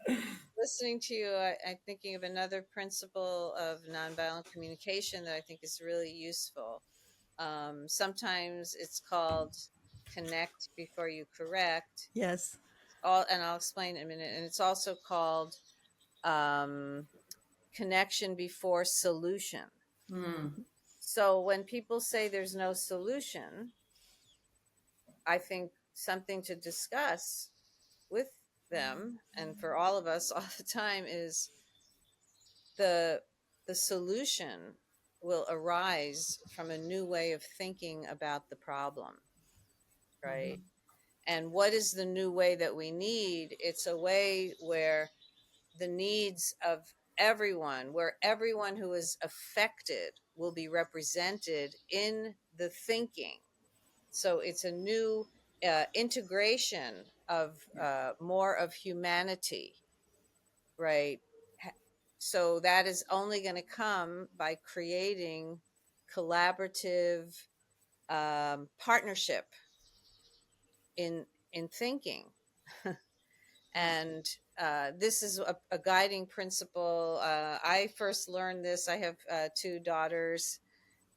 [SPEAKER 4] you.
[SPEAKER 1] listening to you, I'm thinking of another principle of nonviolent communication that I think is really useful. Sometimes it's called connect before you correct.
[SPEAKER 5] Yes.
[SPEAKER 1] And I'll explain in a minute. And it's also called um, connection before solution.
[SPEAKER 4] Mm,
[SPEAKER 1] So when people say there's no solution, I think something to discuss with them and for all of us all the time is the the solution will arise from a new way of thinking about the problem, right? And what is the new way that we need? It's a way where the needs of everyone, where everyone who is affected will be represented in the thinking. So it's a new integration of more of humanity, right? So that is only going to come by creating collaborative partnership in thinking. And this is a guiding principle. I first learned this. I have two daughters,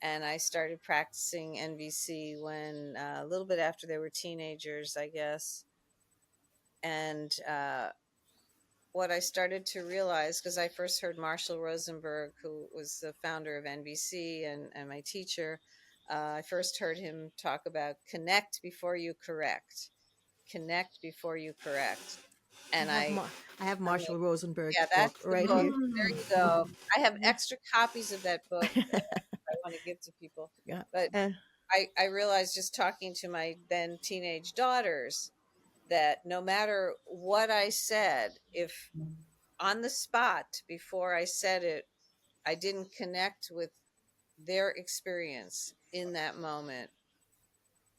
[SPEAKER 1] and I started practicing NVC when a little bit after they were teenagers, I guess. And what I started to realize, because I first heard Marshall Rosenberg, who was the founder of NVC and my teacher, I first heard him talk about connect before you correct. Connect before you correct. And
[SPEAKER 5] I have
[SPEAKER 1] I'm like,
[SPEAKER 5] Marshall Rosenberg's
[SPEAKER 1] yeah,
[SPEAKER 5] book
[SPEAKER 1] that's the
[SPEAKER 5] right
[SPEAKER 1] book.
[SPEAKER 5] here.
[SPEAKER 1] There you go. I have extra copies of that book I want to give to people.
[SPEAKER 5] Yeah.
[SPEAKER 1] But I realized just talking to my then teenage daughters that no matter what I said, if on the spot before I said it, I didn't connect with their experience in that moment,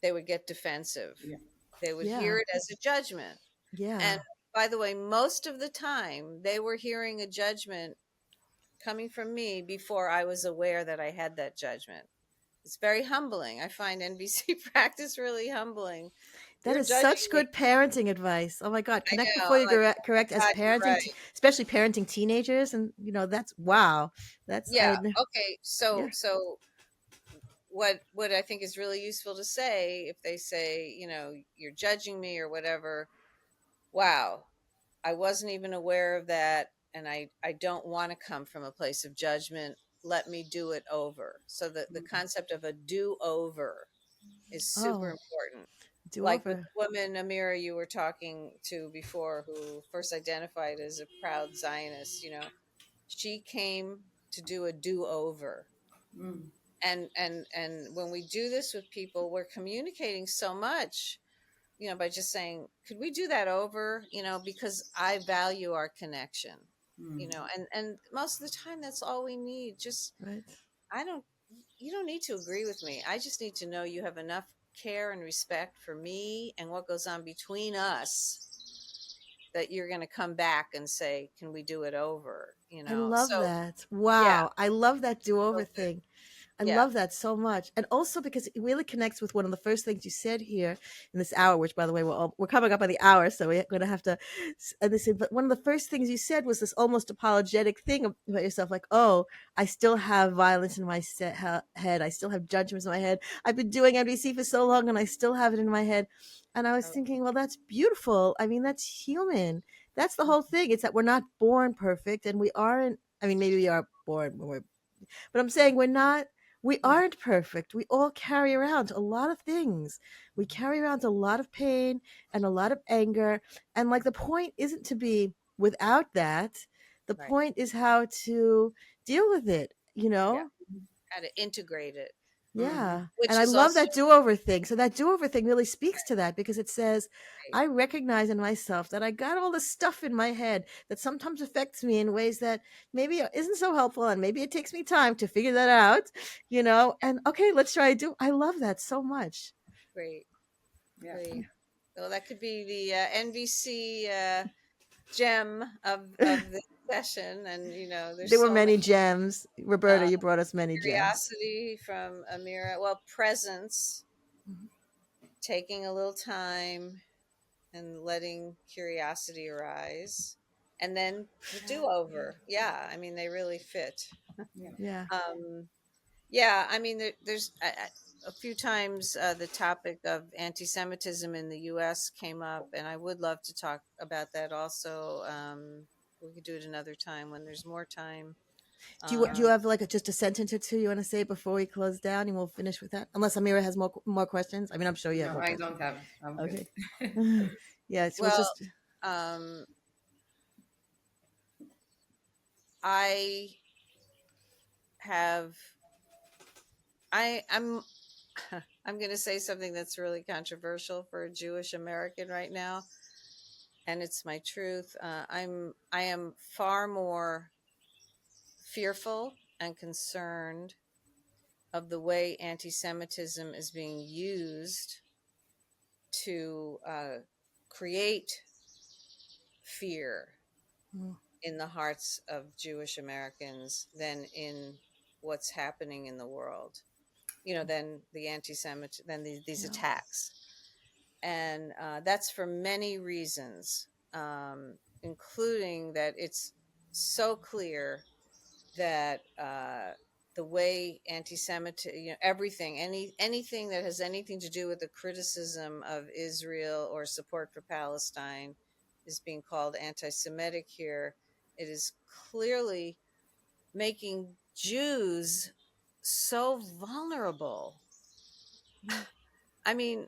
[SPEAKER 1] they would get defensive.
[SPEAKER 4] yeah.
[SPEAKER 1] They would
[SPEAKER 5] Yeah.
[SPEAKER 1] hear it as a judgment.
[SPEAKER 5] Yeah.
[SPEAKER 1] And by the way, most of the time they were hearing a judgment coming from me before I was aware that I had that judgment. It's very humbling. I find NVC practice really humbling.
[SPEAKER 5] That
[SPEAKER 1] You're
[SPEAKER 5] is
[SPEAKER 1] judging
[SPEAKER 5] such
[SPEAKER 1] me.
[SPEAKER 5] good parenting advice. Oh my God.
[SPEAKER 1] I
[SPEAKER 5] Connect
[SPEAKER 1] know.
[SPEAKER 5] before
[SPEAKER 1] I'm
[SPEAKER 5] you
[SPEAKER 1] like,
[SPEAKER 5] correct
[SPEAKER 1] oh
[SPEAKER 5] as
[SPEAKER 1] my God, you're
[SPEAKER 5] parenting,
[SPEAKER 1] right.
[SPEAKER 5] especially parenting teenagers. And, that's wow. That's,
[SPEAKER 1] Yeah. Okay.
[SPEAKER 5] yeah.
[SPEAKER 1] So what I think is really useful to say, if they say, you're judging me or whatever, wow, I wasn't even aware of that, and I don't want to come from a place of judgment. Let me do it over. So the concept of a do over is super
[SPEAKER 5] Oh,
[SPEAKER 1] important.
[SPEAKER 5] do
[SPEAKER 1] Like with
[SPEAKER 5] over.
[SPEAKER 1] the woman Amira you were talking to before, who first identified as a proud Zionist, she came to do a do over.
[SPEAKER 4] Mm,
[SPEAKER 1] And when we do this with people, we're communicating so much, by just saying, could we do that over, because I value our connection,
[SPEAKER 4] mm,
[SPEAKER 1] and most of the time that's all we need. Just,
[SPEAKER 5] Right.
[SPEAKER 1] I don't you don't need to agree with me. I just need to know you have enough care and respect for me and what goes on between us, that you're going to come back and say, can we do it over,
[SPEAKER 5] I love
[SPEAKER 1] so
[SPEAKER 5] that.
[SPEAKER 1] yeah.
[SPEAKER 5] Wow. I love that do
[SPEAKER 1] So
[SPEAKER 5] over
[SPEAKER 1] good.
[SPEAKER 5] thing. I
[SPEAKER 1] Yeah.
[SPEAKER 5] love that so much. And also because it really connects with one of the first things you said here in this hour, which by the way, we're coming up on the hour, so we're going to have to, but one of the first things you said was this almost apologetic thing about yourself. Like, oh, I still have violence in my head. I still have judgments in my head. I've been doing NVC for so long and I still have it in my head. And I was thinking, well, that's beautiful. I mean, that's human. That's the whole thing. It's that we're not born perfect and we aren't, I mean, maybe we are born when we're, but I'm saying we aren't perfect. We all carry around a lot of things. We carry around a lot of pain and a lot of anger. And like the point isn't to be without that. The
[SPEAKER 1] Right.
[SPEAKER 5] point is how to deal with it, you
[SPEAKER 1] Yeah.
[SPEAKER 5] know?
[SPEAKER 1] How to integrate it.
[SPEAKER 5] Yeah.
[SPEAKER 1] Which
[SPEAKER 5] And I
[SPEAKER 1] is
[SPEAKER 5] love
[SPEAKER 1] also
[SPEAKER 5] that do-over thing. So that do-over thing really speaks to that because it says,
[SPEAKER 1] right.
[SPEAKER 5] I recognize in myself that I got all this stuff in my head that sometimes affects me in ways that maybe isn't so helpful. And maybe it takes me time to figure that out, you know? And okay, let's try to do. I love that so much.
[SPEAKER 1] Great.
[SPEAKER 4] Yeah.
[SPEAKER 1] Great. Well, that could be the NVC gem of the session. And, you know, there's
[SPEAKER 5] There were
[SPEAKER 1] so many.
[SPEAKER 5] many gems. Roberta, you brought us many gems.
[SPEAKER 1] Curiosity from Amira. Well, presence, taking a little time and letting curiosity arise. And then the do-over. Yeah, I mean, they really fit.
[SPEAKER 4] Yeah.
[SPEAKER 5] Yeah.
[SPEAKER 1] Yeah, I mean, there's a few times the topic of anti-Semitism in the U.S. came up, and I would love to talk about that also. We could do it another time when there's more time.
[SPEAKER 5] Do you have like just a sentence or two you want to say before we close down, and we'll finish with that? Unless Amira has more questions. I mean, I'm sure you have
[SPEAKER 4] No,
[SPEAKER 5] more
[SPEAKER 4] I
[SPEAKER 5] questions.
[SPEAKER 4] don't have. I'm
[SPEAKER 5] Okay.
[SPEAKER 4] good.
[SPEAKER 5] Yes, we'll
[SPEAKER 1] Well,
[SPEAKER 5] just.
[SPEAKER 1] um, I have I'm I'm going to say something that's really controversial for a Jewish American right now, and it's my truth. I am far more fearful and concerned of the way anti-Semitism is being used to create fear
[SPEAKER 5] Mm,
[SPEAKER 1] in the hearts of Jewish Americans than in what's happening in the world. You know, than the anti-Semit, than these
[SPEAKER 5] yeah.
[SPEAKER 1] attacks, and that's for many reasons, including that it's so clear that the way anti-Semitic, you know, everything, anything that has anything to do with the criticism of Israel or support for Palestine is being called anti-Semitic here. It is clearly making Jews so vulnerable. I mean,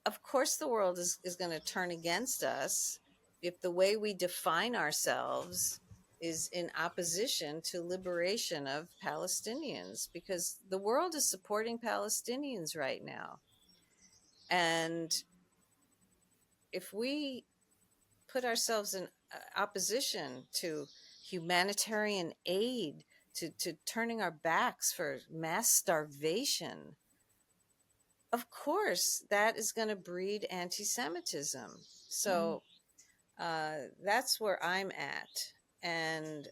[SPEAKER 1] of course, the world is going to turn against us if the way we define ourselves is in opposition to liberation of Palestinians, because the world is supporting Palestinians right now. And if we put ourselves in opposition to humanitarian aid, to turning our backs for mass starvation, of course, that is going to breed anti Semitism. So that's where I'm at. And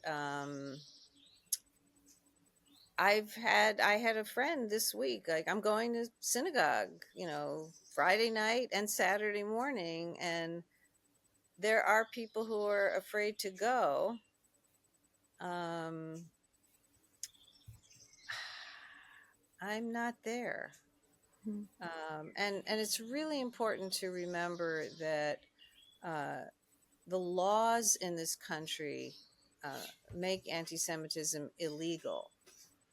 [SPEAKER 1] I had a friend this week, like, I'm going to synagogue, you know, Friday night and Saturday morning. And there are people who are afraid to go. Um, I'm not there.
[SPEAKER 5] Mm,
[SPEAKER 1] And it's really important to remember that uh, the laws in this country make anti-Semitism illegal.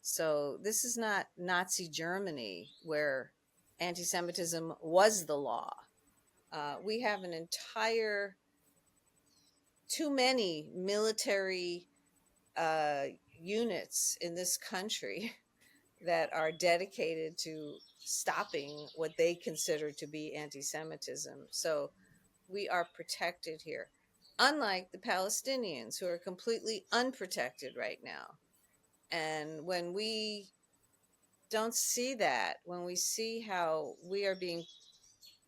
[SPEAKER 1] So this is not Nazi Germany where anti-Semitism was the law. We have an entire, too many military units in this country that are dedicated to stopping what they consider to be anti-Semitism. So we are protected here, unlike the Palestinians, who are completely unprotected right now. And when we don't see that, when we see how we are being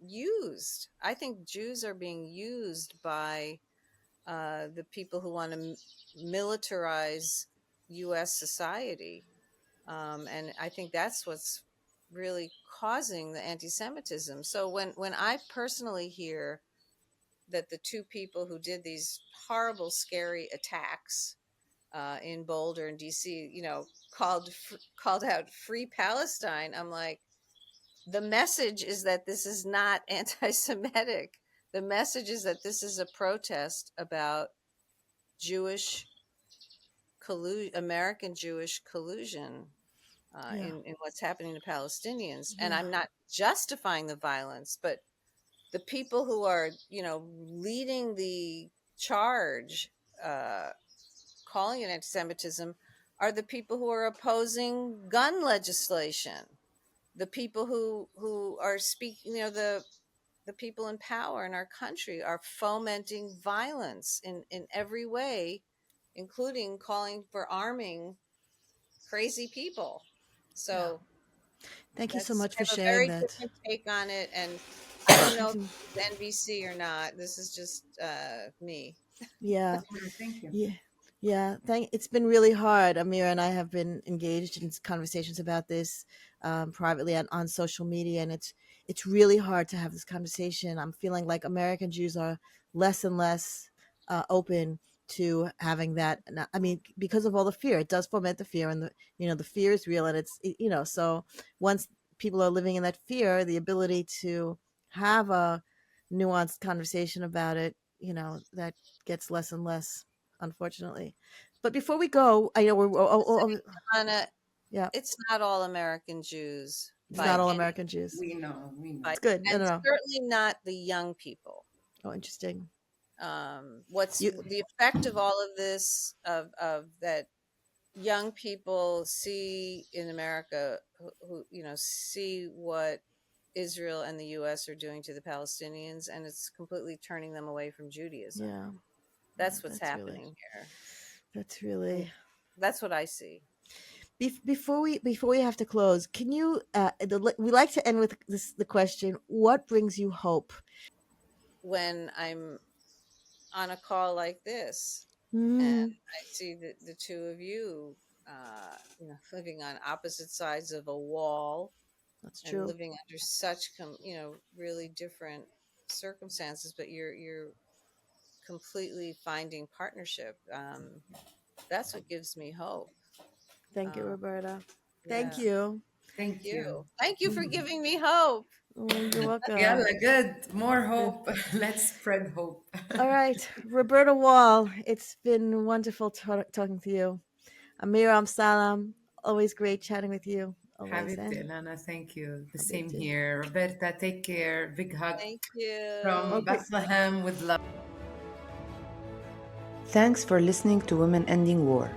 [SPEAKER 1] used, I think Jews are being used by the people who want to militarize U.S. society. And I think that's what's really causing the anti-Semitism. So when I personally hear that the two people who did these horrible, scary attacks in Boulder and DC, called out "Free Palestine," I'm like, the message is that this is not anti-Semitic. The message is that this is a protest about Jewish American Jewish collusion in what's happening to Palestinians. And I'm not justifying the violence, but the people who are, leading the charge, calling it anti-Semitism, are the people who are opposing gun legislation. The people who are speaking, the people in power in our country are fomenting violence in every way, including calling for arming crazy people. So
[SPEAKER 2] Thank you so
[SPEAKER 1] that's
[SPEAKER 2] much
[SPEAKER 1] I
[SPEAKER 2] for
[SPEAKER 1] have a
[SPEAKER 2] sharing
[SPEAKER 1] very
[SPEAKER 2] that.
[SPEAKER 1] different take on it, and I don't know if it's NVC or not. This is just me.
[SPEAKER 2] Yeah.
[SPEAKER 4] Thank you.
[SPEAKER 2] Yeah. Yeah. It's been really hard. Amira and I have been engaged in conversations about this privately on social media, and it's really hard to have this conversation. I'm feeling like American Jews are less and less open to having that. I mean, because of all the fear, it does foment the fear, and the fear is real, and so once people are living in that fear, the ability to have a nuanced conversation about it, that gets less and less, unfortunately. But before we go, I know
[SPEAKER 1] Anna,
[SPEAKER 2] yeah,
[SPEAKER 1] it's not all American Jews
[SPEAKER 2] it's
[SPEAKER 1] by
[SPEAKER 2] not all
[SPEAKER 1] any,
[SPEAKER 2] American Jews.
[SPEAKER 4] We know, we know.
[SPEAKER 2] It's good. No,
[SPEAKER 1] and
[SPEAKER 2] no, no.
[SPEAKER 1] certainly not the young people.
[SPEAKER 2] Oh, interesting.
[SPEAKER 1] What's
[SPEAKER 2] You,
[SPEAKER 1] the effect of all of this, of that young people see in America, who see what Israel and the U.S. are doing to the Palestinians, and it's completely turning them away from Judaism.
[SPEAKER 2] yeah,
[SPEAKER 1] That's what's
[SPEAKER 2] that's really,
[SPEAKER 1] happening here.
[SPEAKER 2] that's really.
[SPEAKER 1] That's what I see.
[SPEAKER 2] Before we have to close, can you? We like to end with the question: what brings you hope?
[SPEAKER 1] When I'm on a call like this, and
[SPEAKER 2] Mm,
[SPEAKER 1] I see the two of you, living on opposite sides of a wall
[SPEAKER 2] that's
[SPEAKER 1] and
[SPEAKER 2] true.
[SPEAKER 1] living under such really different circumstances, but you're completely finding partnership. That's what gives me hope.
[SPEAKER 2] Thank you,
[SPEAKER 1] Um,
[SPEAKER 2] Roberta.
[SPEAKER 1] yeah,
[SPEAKER 2] Thank you.
[SPEAKER 4] Thank you.
[SPEAKER 1] thank you for giving me hope.
[SPEAKER 2] Oh, you're welcome.
[SPEAKER 4] Yalla, good. More
[SPEAKER 2] Good.
[SPEAKER 4] hope. Let's spread hope.
[SPEAKER 2] All right, Roberta Wall. It's been wonderful talking to you. Amira Salam. Always great chatting with you. Always.
[SPEAKER 4] Habibti
[SPEAKER 2] And
[SPEAKER 4] Elana, thank you. The same
[SPEAKER 2] Habibti.
[SPEAKER 4] here. Roberta, take care. Big hug
[SPEAKER 1] Thank you.
[SPEAKER 4] from
[SPEAKER 2] Okay.
[SPEAKER 4] Bethlehem with love.
[SPEAKER 3] Thanks for listening to Women Ending War.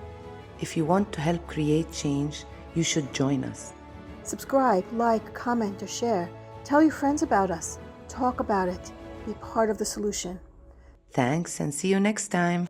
[SPEAKER 3] If you want to help create change, you should join us.
[SPEAKER 2] Subscribe, like, comment, or share. Tell your friends about us. Talk about it. Be part of the solution.
[SPEAKER 3] Thanks and see you next time.